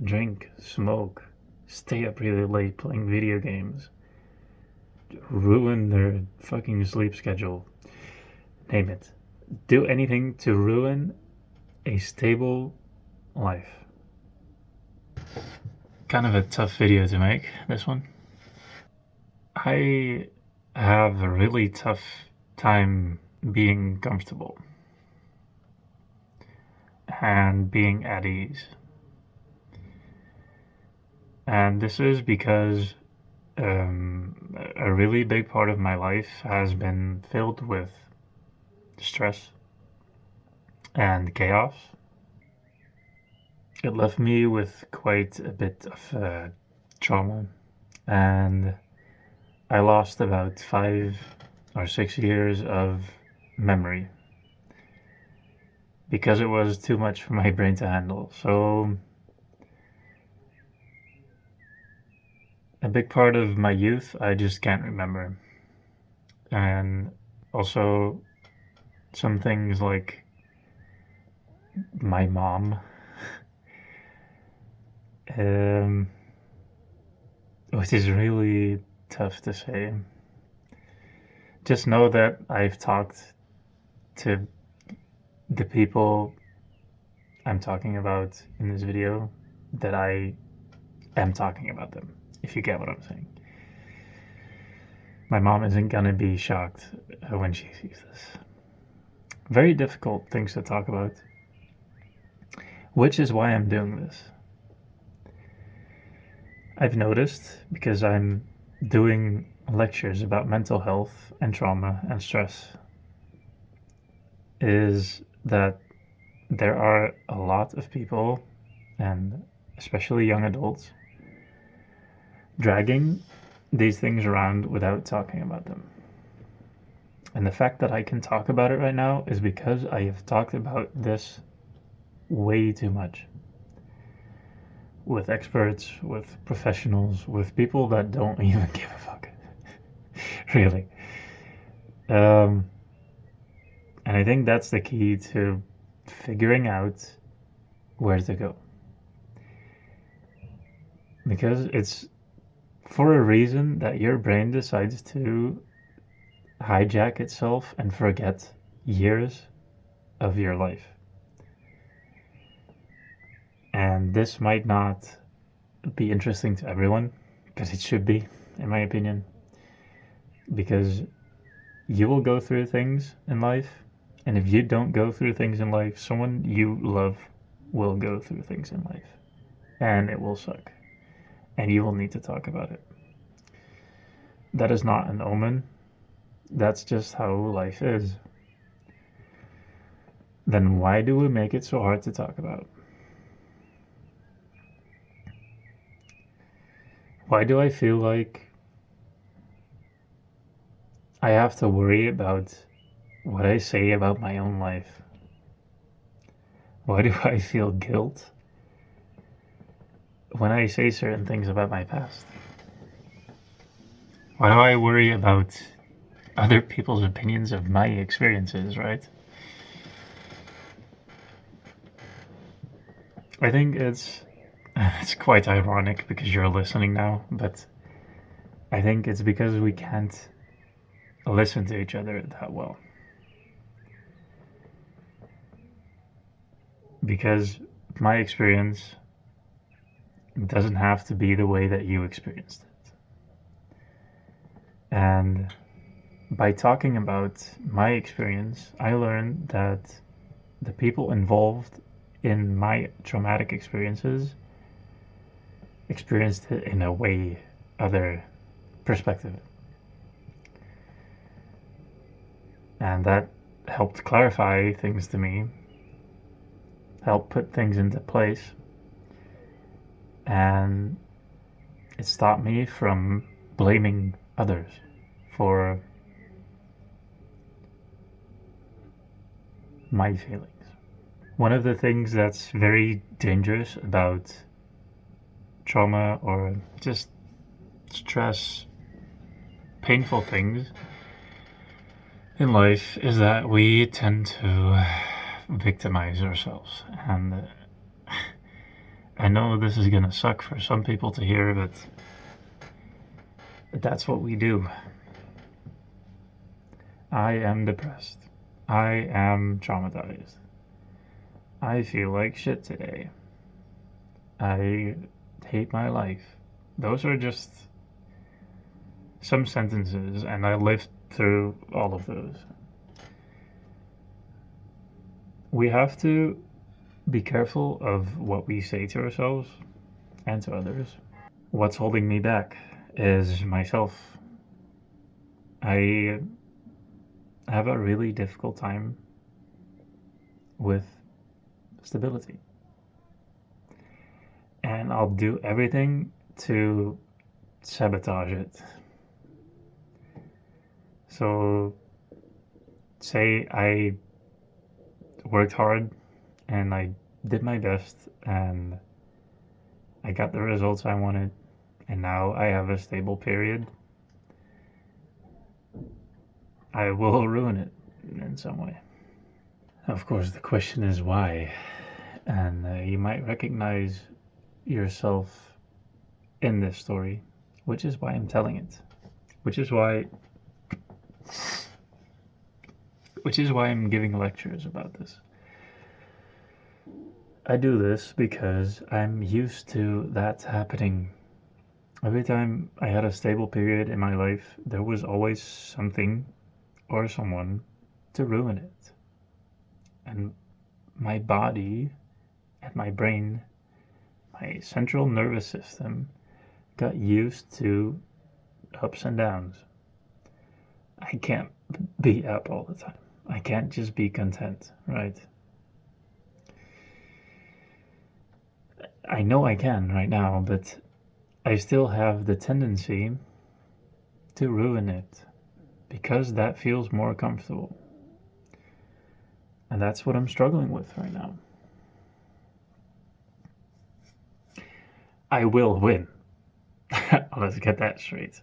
drink, smoke, stay up really late playing video games, ruin their fucking sleep schedule, name it. Do anything to ruin a stable life. Kind of a tough video to make, this one. I have a really tough time being comfortable and being at ease. And this is because a really big part of my life has been filled with stress and chaos. It left me with quite a bit of trauma, and I lost about 5 or 6 years of memory because it was too much for my brain to handle. So a big part of my youth I just can't remember. And also some things like my mom, which is really tough to say. Just know that I've talked to the people I'm talking about in this video, that I am talking about them, if you get what I'm saying. My mom isn't gonna be shocked when she sees this. Very difficult things to talk about, which is why I'm doing this. I've noticed, because I'm doing lectures about mental health and trauma and stress, is that there are a lot of people, and especially young adults, dragging these things around without talking about them. And the fact that I can talk about it right now is because I have talked about this way too much. With experts, with professionals, with people that don't even give a fuck. Really. And I think that's the key to figuring out where to go. Because it's for a reason that your brain decides to hijack itself and forget years of your life. And this might not be interesting to everyone, because it should be, in my opinion. Because you will go through things in life, and if you don't go through things in life, someone you love will go through things in life. And it will suck. And you will need to talk about it. That is not an omen. That's just how life is. Then why do we make it so hard to talk about? Why do I feel like I have to worry about what I say about my own life? Why do I feel guilt when I say certain things about my past? Why do I worry about other people's opinions of my experiences, right? I think it's quite ironic because you're listening now, but I think it's because we can't listen to each other that well. Because my experience doesn't have to be the way that you experienced it. And by talking about my experience, I learned that the people involved in my traumatic experiences experienced it in a way other perspective. And that helped clarify things to me, helped put things into place, and it stopped me from blaming others for my feelings. One of the things that's very dangerous about trauma or just stress, painful things in life, is that we tend to victimize ourselves. And I know this is gonna suck for some people to hear, but that's what we do. I am depressed. I am traumatized. I feel like shit today. I hate my life. Those are just some sentences, and I lived through all of those. We have to be careful of what we say to ourselves and to others. What's holding me back is myself. I have a really difficult time with stability. And I'll do everything to sabotage it. So, say I worked hard and I did my best and I got the results I wanted, and now I have a stable period. I will ruin it in some way. Of course, the question is why, and you might recognize yourself in this story, which is why I'm telling it, which is why I'm giving lectures about this. I do this because I'm used to that happening. Every time I had a stable period in my life, there was always something or someone to ruin it. And my body and my brain, my central nervous system, got used to ups and downs. I can't be up all the time. I can't just be content, right? I know I can right now, but I still have the tendency to ruin it because that feels more comfortable. And that's what I'm struggling with right now. I will win. Let's get that straight.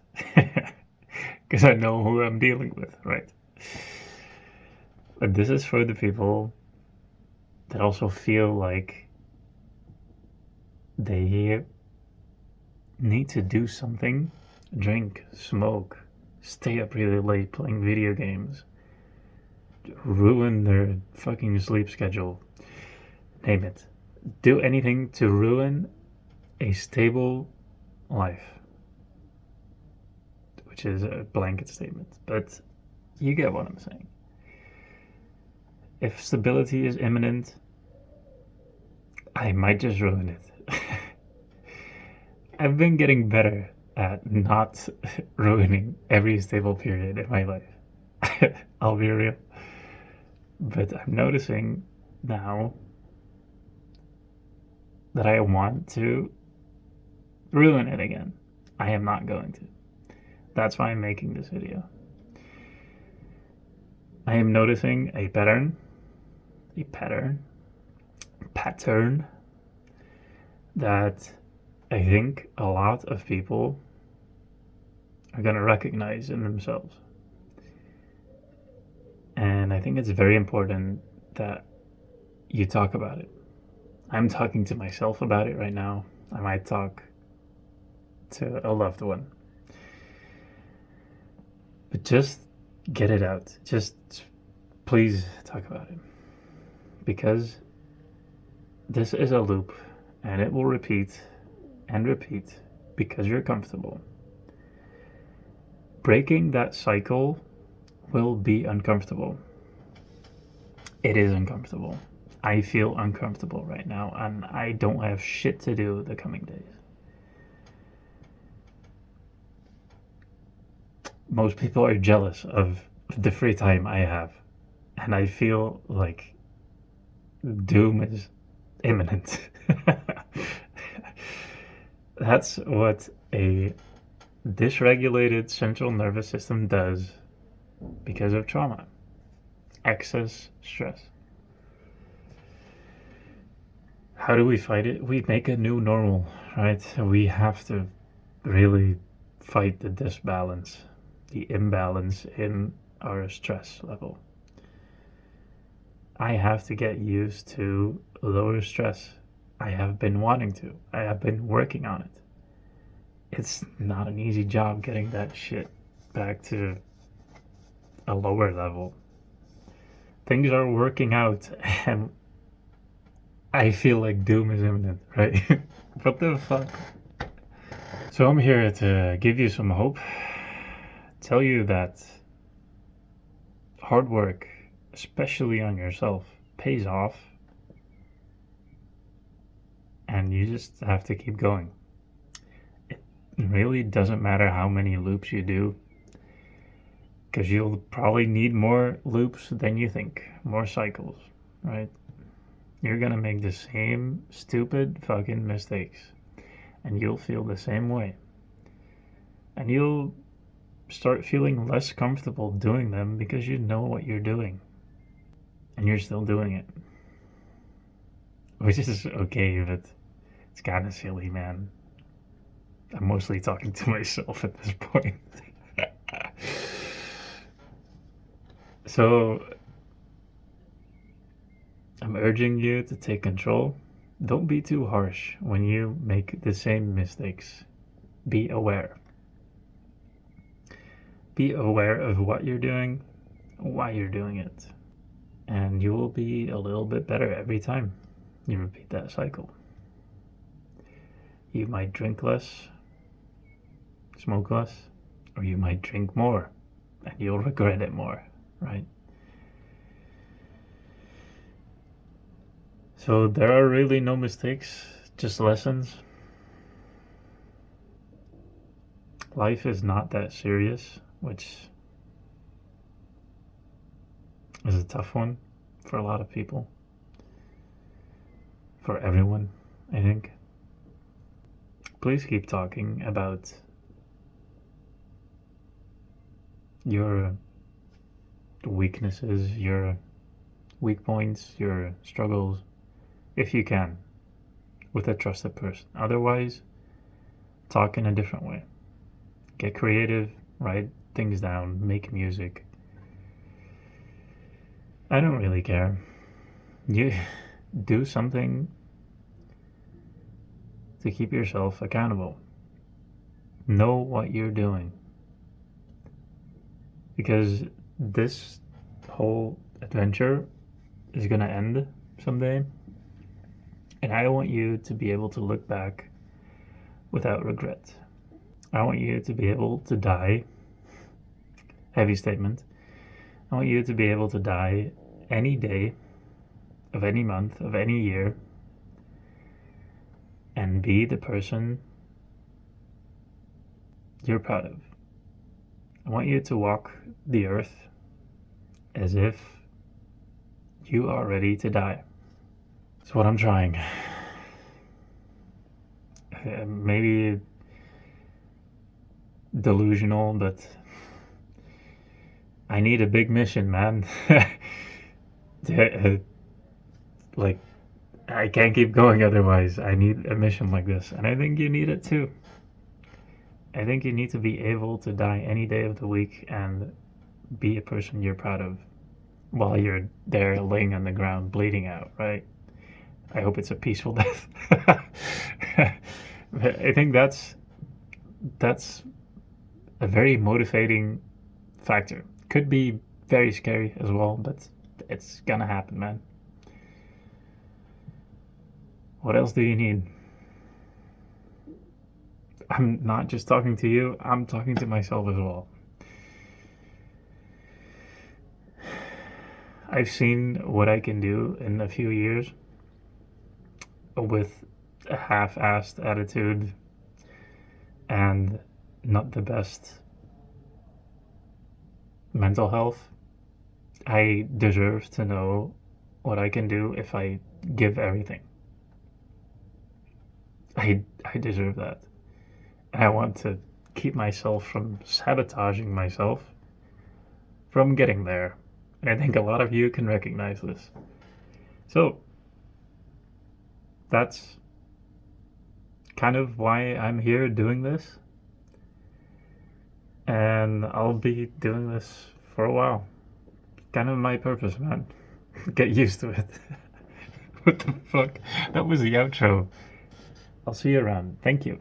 Because I know who I'm dealing with, right? But this is for the people that also feel like they need to do something, drink, smoke, stay up really late playing video games, ruin their fucking sleep schedule, name it. Do anything to ruin a stable life, which is a blanket statement, but you get what I'm saying. If stability is imminent, I might just ruin it. I've been getting better at not ruining every stable period in my life. I'll be real. But I'm noticing now that I want to ruin it again. I am not going to. That's why I'm making this video. I am noticing a pattern that I think a lot of people are going to recognize in themselves. And I think it's very important that you talk about it. I'm talking to myself about it right now. I might talk to a loved one. But just get it out. Just please talk about it. Because this is a loop and it will repeat and repeat because you're comfortable. Breaking that cycle will be uncomfortable. It is uncomfortable. I feel uncomfortable right now and I don't have shit to do the coming days. Most people are jealous of the free time I have, and I feel like doom is imminent. That's what a dysregulated central nervous system does because of trauma, excess stress. How do we fight it? We make a new normal, right? We have to really fight the disbalance, the imbalance in our stress level. I have to get used to lower stress I have been wanting to. I have been working on it. It's not an easy job getting that shit back to a lower level. Things are working out, and I feel like doom is imminent, right? What the fuck? So I'm here to give you some hope, tell you that hard work, especially on yourself, pays off, and you just have to keep going. It really doesn't matter how many loops you do, because you'll probably need more loops than you think, more cycles, right? You're gonna make the same stupid fucking mistakes, and you'll feel the same way. And you'll start feeling less comfortable doing them because you know what you're doing, and you're still doing it. Which is okay, but it's kind of silly, man. I'm mostly talking to myself at this point. So I'm urging you to take control. Don't be too harsh when you make the same mistakes. Be aware. Be aware of what you're doing, why you're doing it, and you will be a little bit better every time you repeat that cycle. You might drink less, smoke less, or you might drink more and you'll regret it more, right? So there are really no mistakes, just lessons. Life is not that serious, which is a tough one for a lot of people. For everyone, I think. Please keep talking about your weaknesses, your weak points, your struggles, if you can, with a trusted person. Otherwise, talk in a different way. Get creative, write things down, make music. I don't really care. You do something to keep yourself accountable. Know what you're doing. Because this whole adventure is gonna end someday. And I want you to be able to look back without regret. I want you to be able to die. Heavy statement. I want you to be able to die any day of any month, of any year, and be the person you're proud of. I want you to walk the earth as if you are ready to die. That's what I'm trying. Maybe delusional, but I need a big mission, man. Like, I can't keep going otherwise. I need a mission like this, and I think you need it too. I think you need to be able to die any day of the week and be a person you're proud of while you're there laying on the ground bleeding out, right? I hope it's a peaceful death. I think that's a very motivating factor. Could be very scary as well, but it's gonna happen, man. What else do you need? I'm not just talking to you, I'm talking to myself as well. I've seen what I can do in a few years with a half-assed attitude and not the best mental health. I deserve to know what I can do if I give everything. I deserve that. And I want to keep myself from sabotaging myself from getting there. And I think a lot of you can recognize this. So that's kind of why I'm here doing this. And I'll be doing this for a while. Kind of my purpose, man. Get used to it. What the fuck? That was the outro. I'll see you around. Thank you.